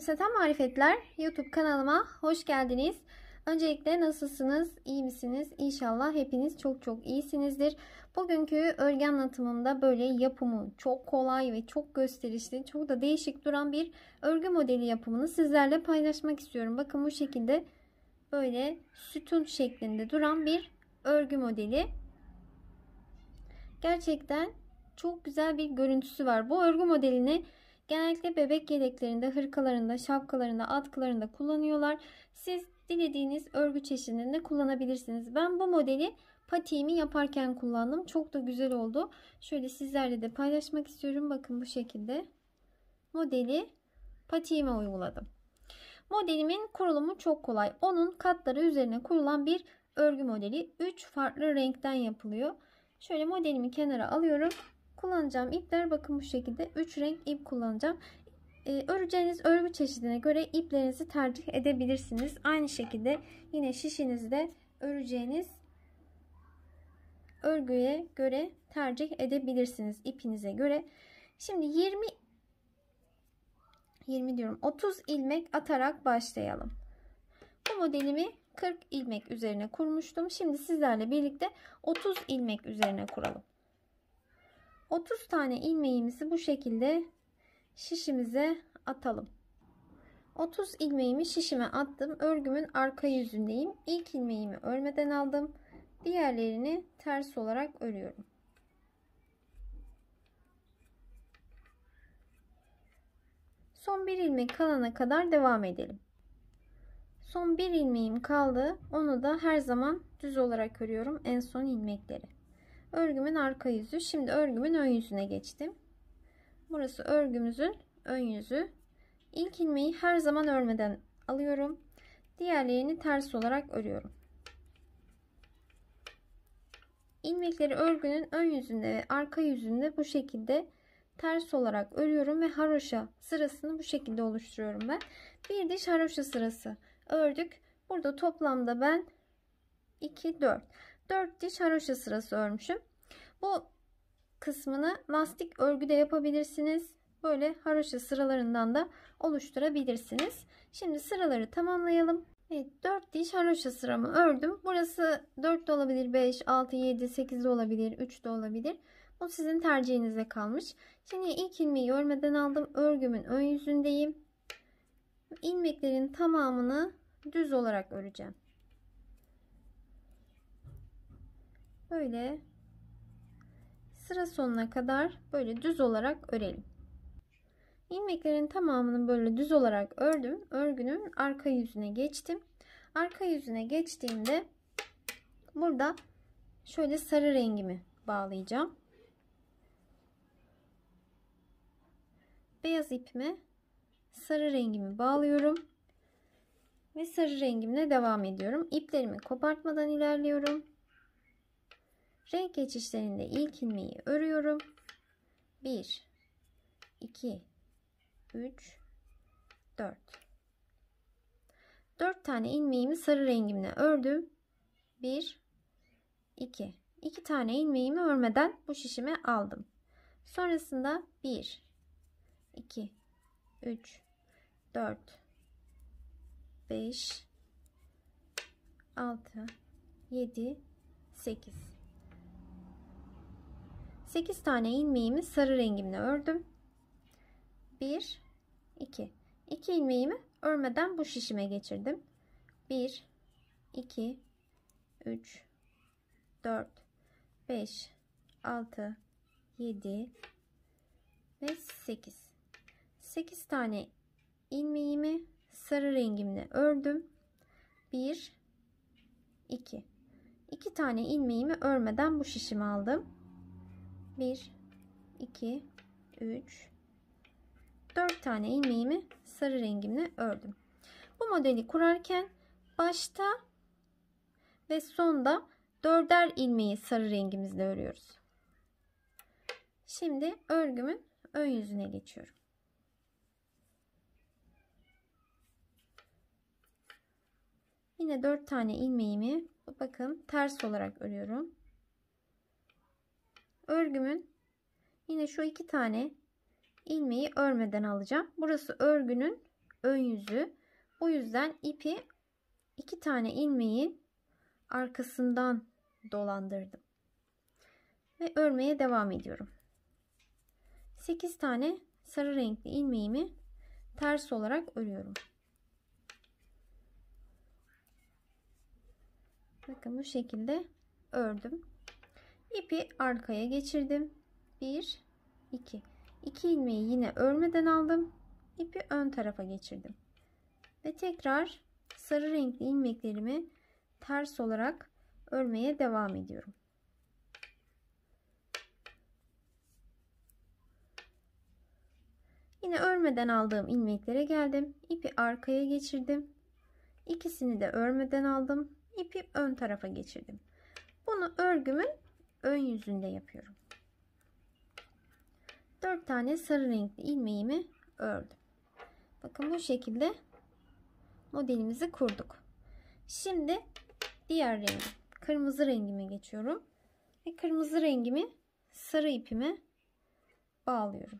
Gülümseten Marifetler YouTube kanalıma hoş geldiniz. Öncelikle nasılsınız? İyi misiniz? İnşallah hepiniz çok iyisinizdir. Bugünkü örgü anlatımımda böyle yapımı çok kolay ve çok gösterişli, çok da değişik duran bir örgü modeli yapımını sizlerle paylaşmak istiyorum. Bakın bu şekilde böyle sütun şeklinde duran bir örgü modeli. Gerçekten çok güzel bir görüntüsü var. Bu örgü modelini genellikle bebek yeleklerinde, hırkalarında, şapkalarında, atkılarında kullanıyorlar. Siz dilediğiniz örgü çeşidinde kullanabilirsiniz. Ben bu modeli patiğimi yaparken kullandım. Çok da güzel oldu. Şöyle sizlerle de paylaşmak istiyorum. Bakın bu şekilde modeli patiğime uyguladım. Modelimin kurulumu çok kolay. Onun katları üzerine kurulan bir örgü modeli. 3 farklı renkten yapılıyor. Şöyle modelimi kenara alıyorum. Kullanacağım ipler bakın bu şekilde 3 renk ip kullanacağım. Öreceğiniz örgü çeşidine göre iplerinizi tercih edebilirsiniz. Aynı şekilde yine şişinizde öreceğiniz örgüye göre tercih edebilirsiniz ipinize göre. Şimdi 30 ilmek atarak başlayalım. Bu modelimi 40 ilmek üzerine kurmuştum. Şimdi sizlerle birlikte 30 ilmek üzerine kuralım. 30 tane ilmeğimizi bu şekilde şişimize atalım. 30 ilmeğimi şişime attım. Örgümün arka yüzündeyim. İlk ilmeğimi örmeden aldım. Diğerlerini ters olarak örüyorum. Son bir ilmek kalana kadar devam edelim. Son bir ilmeğim kaldı. Onu da her zaman düz olarak örüyorum. En son ilmekleri. Örgümün arka yüzü. Şimdi örgümün ön yüzüne geçtim. Burası örgümüzün ön yüzü. İlk ilmeği her zaman örmeden alıyorum. Diğerlerini ters olarak örüyorum. İlmekleri örgünün ön yüzünde ve arka yüzünde bu şekilde ters olarak örüyorum ve haroşa sırasını bu şekilde oluşturuyorum ben. Bir diş haroşa sırası ördük. Burada toplamda ben 4 diş haroşa sırası örmüşüm. Bu kısmını lastik örgüde yapabilirsiniz. Böyle haroşa sıralarından da oluşturabilirsiniz. Şimdi sıraları tamamlayalım. Evet, 4 diş haroşa sıramı ördüm. Burası 4 de olabilir, 5, 6, 7, 8 de olabilir, 3 de olabilir. Bu sizin tercihinize kalmış. Şimdi ilk ilmeği örmeden aldım. Örgümün ön yüzündeyim. İlmeklerin tamamını düz olarak öreceğim. Böyle sıra sonuna kadar böyle düz olarak örelim. İlmeklerin tamamını böyle düz olarak ördüm. Örgünün arka yüzüne geçtim. Arka yüzüne geçtiğimde burada şöyle sarı rengimi bağlayacağım. Beyaz ipime sarı rengimi bağlıyorum. Ve sarı rengimle devam ediyorum. İplerimi kopartmadan ilerliyorum. Renk geçişlerinde ilk ilmeği örüyorum. 1, 2, 3, 4. 4 tane ilmeğimi sarı rengimle ördüm. 1, 2. 2 tane ilmeğimi örmeden bu şişime aldım. Sonrasında 1, 2, 3, 4, 5, 6, 7, 8. 8 tane ilmeğimi sarı rengimle ördüm. 1, 2. 2 ilmeğimi örmeden bu şişime geçirdim. 1, 2, 3, 4, 5, 6, 7 ve 8. 8 tane ilmeğimi sarı rengimle ördüm. 1, 2. 2 tane ilmeğimi örmeden bu şişime aldım. 1, 2, 3, 4 tane ilmeğimi sarı rengimle ördüm. Bu modeli kurarken başta ve sonda 4'er ilmeği sarı rengimizle örüyoruz. Şimdi örgümün ön yüzüne geçiyorum. Yine 4 tane ilmeğimi bakın ters olarak örüyorum. Örgümün yine şu 2 tane ilmeği örmeden alacağım. Burası örgünün ön yüzü. Bu yüzden ipi 2 tane ilmeğin arkasından dolandırdım. Ve örmeye devam ediyorum. 8 tane sarı renkli ilmeğimi ters olarak örüyorum. Bakın bu şekilde ördüm. İpi arkaya geçirdim. 1 2 2 ilmeği yine örmeden aldım. İpi ön tarafa geçirdim. Ve tekrar sarı renkli ilmeklerimi ters olarak örmeye devam ediyorum. Yine örmeden aldığım ilmeklere geldim. İpi arkaya geçirdim. İkisini de örmeden aldım. İpi ön tarafa geçirdim. Bunu örgümün ön yüzünde yapıyorum. 4 tane sarı renkli ilmeğimi ördüm. Bakın bu şekilde modelimizi kurduk. Şimdi diğer rengim, kırmızı rengime geçiyorum. Ve kırmızı rengimi sarı ipime bağlıyorum.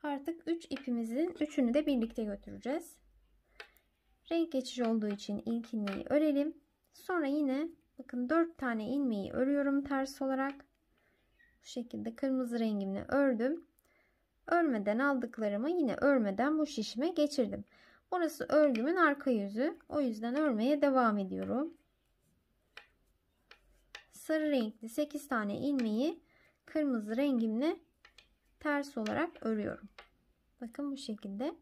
Artık 3 ipimizin üçünü de birlikte götüreceğiz. Renk geçiş olduğu için ilk ilmeği örelim. Sonra yine bakın 4 tane ilmeği örüyorum ters olarak. Bu şekilde kırmızı rengimle ördüm. Örmeden aldıklarımı yine örmeden bu şişime geçirdim. Burası örgümün arka yüzü. O yüzden örmeye devam ediyorum. Sarı renkli 8 tane ilmeği kırmızı rengimle ters olarak örüyorum. Bakın bu şekilde.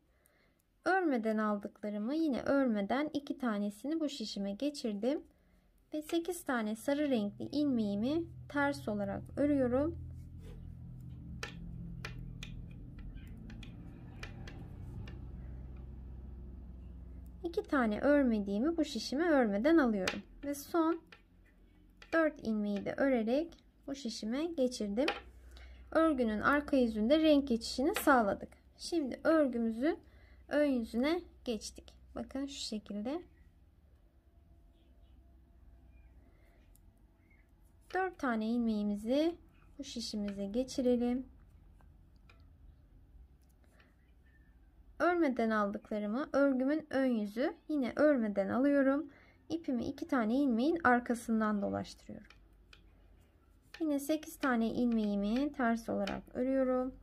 Örmeden aldıklarımı yine örmeden 2 tanesini bu şişime geçirdim. Ve 8 tane sarı renkli ilmeğimi ters olarak örüyorum. İki tane örmediğimi bu şişime örmeden alıyorum. Ve son 4 ilmeği de örerek bu şişime geçirdim. Örgünün arka yüzünde renk geçişini sağladık. Şimdi örgümüzün ön yüzüne geçtik. Bakın şu şekilde. 4 tane ilmeğimizi bu şişimize geçirelim. Örmeden aldıklarımı örgümün ön yüzü, yine örmeden alıyorum. İpimi 2 tane ilmeğin arkasından dolaştırıyorum. Yine 8 tane ilmeğimi ters olarak örüyorum.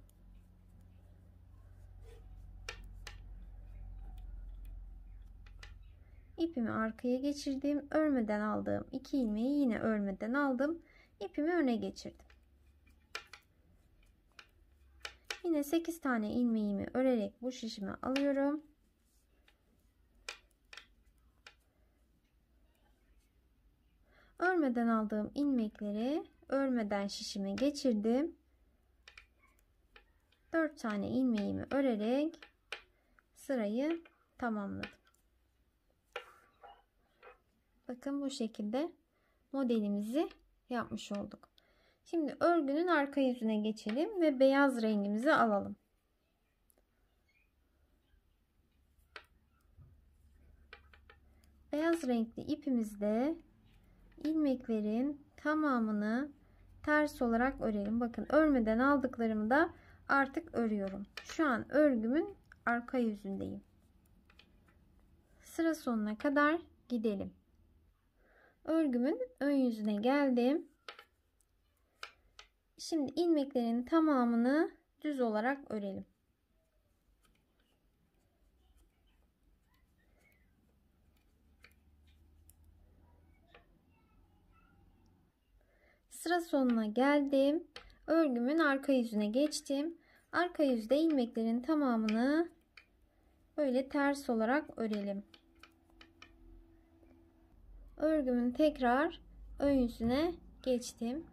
İpimi arkaya geçirdim. Örmeden aldığım 2 ilmeği yine örmeden aldım. İpimi öne geçirdim. Yine 8 tane ilmeğimi örerek bu şişime alıyorum. Örmeden aldığım ilmekleri örmeden şişime geçirdim. 4 tane ilmeğimi örerek sırayı tamamladım. Bakın bu şekilde modelimizi yapmış olduk. Şimdi örgünün arka yüzüne geçelim ve beyaz rengimizi alalım. Beyaz renkli ipimizde ilmeklerin tamamını ters olarak örelim. Bakın örmeden aldıklarımı da artık örüyorum. Şu an örgümün arka yüzündeyim. Sıra sonuna kadar gidelim. Örgümün ön yüzüne geldim. Şimdi ilmeklerin tamamını düz olarak örelim. Sıra sonuna geldim. Örgümün arka yüzüne geçtim. Arka yüzde ilmeklerin tamamını böyle ters olarak örelim. Örgümün tekrar ön yüzüne geçtim.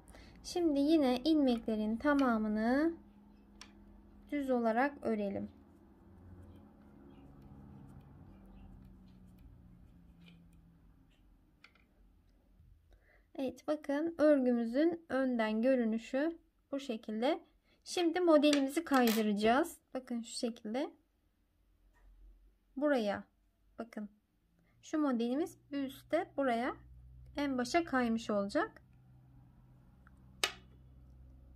Şimdi yine ilmeklerin tamamını düz olarak örelim. Evet, bakın örgümüzün önden görünüşü bu şekilde. Şimdi modelimizi kaydıracağız. Bakın şu şekilde. Buraya bakın. Şu modelimiz bir üstte buraya en başa kaymış olacak.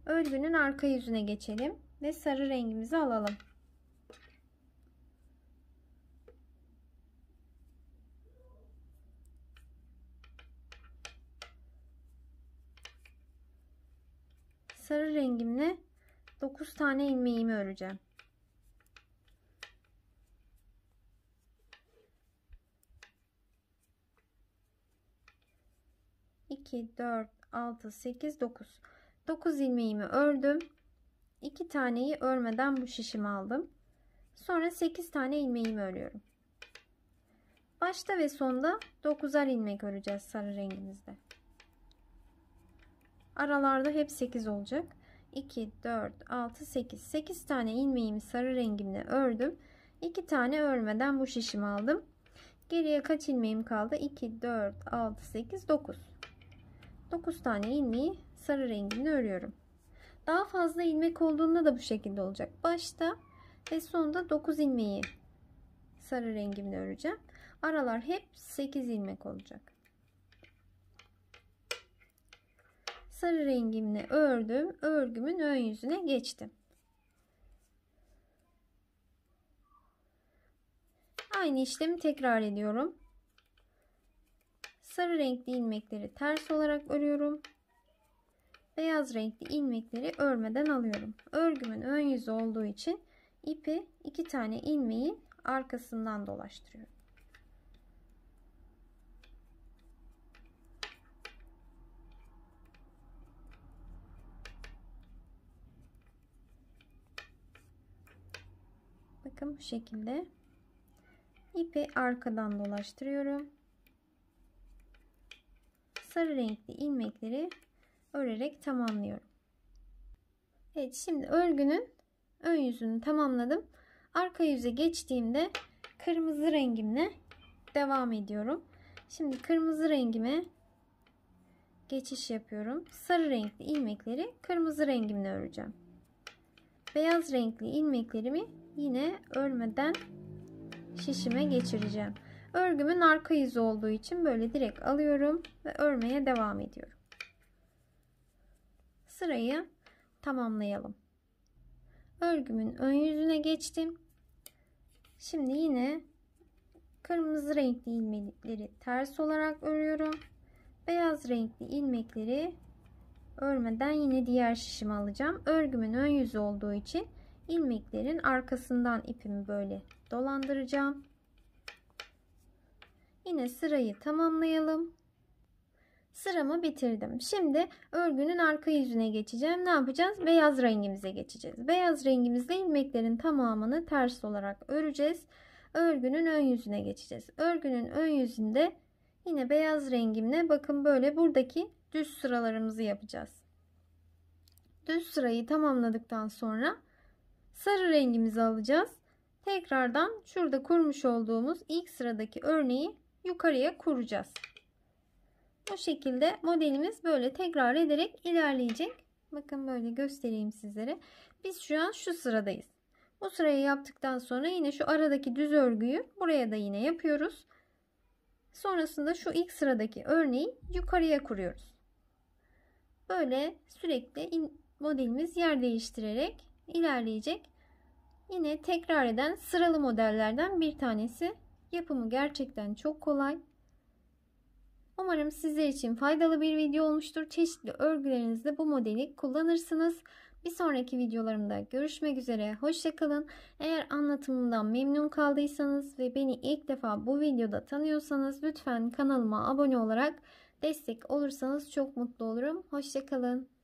örgünün arka yüzüne geçelim ve sarı rengimizi alalım. Sarı rengimle 9 tane ilmeğimi öreceğim. İki, 4, 6, 8, 9. 9 ilmeğimi ördüm. 2 taneyi örmeden bu şişimi aldım. Sonra 8 tane ilmeğimi örüyorum. Başta ve sonda 9'ar ilmek öreceğiz sarı rengimizde. Aralarda hep 8 olacak. 2, 4, 6, 8. 8 tane ilmeğimi sarı rengimle ördüm. 2 tane örmeden bu şişimi aldım. Geriye kaç ilmeğim kaldı? 2, 4, 6, 8, 9. 9 tane ilmeği sarı rengimle örüyorum. Daha fazla ilmek olduğunda da bu şekilde olacak. Başta ve sonda 9 ilmeği sarı rengimle öreceğim. Aralar hep 8 ilmek olacak. Sarı rengimle ördüm. Örgümün ön yüzüne geçtim. Aynı işlemi tekrar ediyorum. Sarı renkli ilmekleri ters olarak örüyorum. Beyaz renkli ilmekleri örmeden alıyorum. Örgümün ön yüzü olduğu için ipi 2 tane ilmeğin arkasından dolaştırıyorum. Bakın bu şekilde ipi arkadan dolaştırıyorum. Sarı renkli ilmekleri örerek tamamlıyorum. Evet, şimdi örgünün ön yüzünü tamamladım. Arka yüze geçtiğimde kırmızı rengimle devam ediyorum. Şimdi kırmızı rengime geçiş yapıyorum. Sarı renkli ilmekleri kırmızı rengimle öreceğim. Beyaz renkli ilmeklerimi yine örmeden şişime geçireceğim. Örgümün arka yüzü olduğu için böyle direkt alıyorum ve örmeye devam ediyorum. Sırayı tamamlayalım. Örgümün ön yüzüne geçtim. Şimdi yine kırmızı renkli ilmekleri ters olarak örüyorum. Beyaz renkli ilmekleri örmeden yine diğer şişime alacağım. Örgümün ön yüzü olduğu için ilmeklerin arkasından ipimi böyle dolandıracağım. Yine sırayı tamamlayalım. Sıramı bitirdim. Şimdi örgünün arka yüzüne geçeceğim. Ne yapacağız? Beyaz rengimize geçeceğiz. Beyaz rengimizle ilmeklerin tamamını ters olarak öreceğiz. Örgünün ön yüzüne geçeceğiz. Örgünün ön yüzünde yine beyaz rengimle bakın böyle buradaki düz sıralarımızı yapacağız. Düz sırayı tamamladıktan sonra sarı rengimizi alacağız. Tekrardan şurada kurmuş olduğumuz ilk sıradaki örneği yukarıya kuracağız. Bu şekilde modelimiz böyle tekrar ederek ilerleyecek. Bakın böyle göstereyim sizlere. Biz şu an şu sıradayız. Bu sırayı yaptıktan sonra yine şu aradaki düz örgüyü buraya da yine yapıyoruz. Sonrasında şu ilk sıradaki örneği yukarıya kuruyoruz. Böyle sürekli modelimiz yer değiştirerek ilerleyecek. Yine tekrar eden sıralı modellerden bir tanesi. Yapımı gerçekten çok kolay. Umarım sizler için faydalı bir video olmuştur. Çeşitli örgülerinizde bu modeli kullanırsınız. Bir sonraki videolarımda görüşmek üzere. Hoşça kalın. Eğer anlatımımdan memnun kaldıysanız ve beni ilk defa bu videoda tanıyorsanız lütfen kanalıma abone olarak destek olursanız çok mutlu olurum. Hoşça kalın.